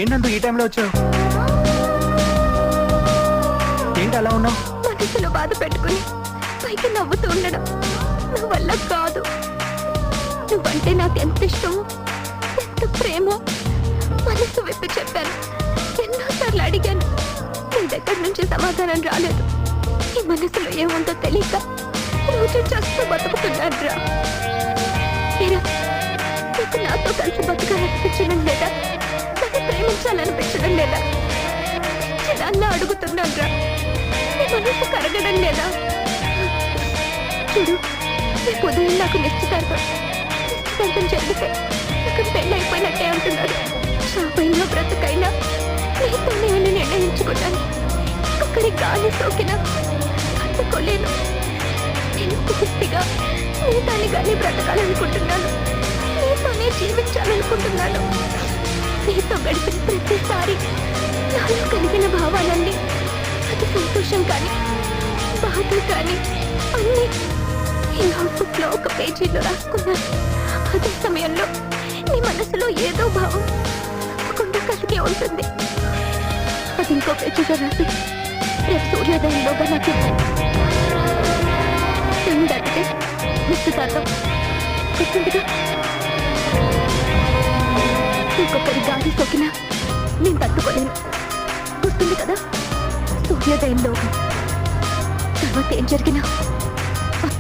ఏంటంటూ ఈ టైంలో వచ్చావు? ఏంటి అలా ఉన్నావు? మనసులో బాధ పెట్టుకుని పైకి నవ్వుతూ ఉండడం నా వల్ల కాదు. నువ్వంటే నాకు ఎంత ఇష్టమో, ఎంత ప్రేమో మనసు విప్పి చెప్పాను. ఎన్నోసార్లు అడిగాను, నీ దగ్గర నుంచి సమాధానం రాలేదు. ఈ మనసులో ఏముందో తెలియక రోజు చేస్తూ బతుకుతున్నాను రా. నీకు నాతో కలిసి బతకాలనిపించడం లేదా? నన్ను ప్రేమించాలనిపించడం లేదా? చిన్న అడుగుతున్నాను రా. నీ మనసు కరగడం లేదా? చూడు, రేపు ఉదయం నాకు నిశ్చితార్థం జరిగితే నాకు పెళ్ళి అయిపోయినట్టే అంటున్నాడు. చాపైనా బ్రతుకైనా నీతోనే అని నిర్ణయించుకున్నాను. అక్కడి గాలి సోకినా తట్టుకోలేను. నేను పూర్తిగా నీతోనిగానే బ్రతకాలనుకుంటున్నాను. నీతోనే జీవించాలనుకుంటున్నాను. నీతో గడిపిన ప్రతిసారి నాలో కలిగిన భావాలన్నీ, అది సంతోషం కానీ బాధ కానీ అన్నీ ఈ నోట్బుక్లో ఒక పేజీలో రాసుకున్నాను. అదే సమయంలో నీ మనసులో ఏదో భావం తప్పకుండా కలిగే ఉంటుంది. అది ఇంకో పేజీలో రాసి రేపు సూర్యోదయంలోగా నాకు ఏంటంటే నిశ్చితార్థం గుర్తుందిగా. ఇంకొకరి గాలి సోకినా నేను తట్టుకోలేను. గుర్తుంది కదా, సూర్యోదయంలోగా. తర్వాత ఏం జరిగినా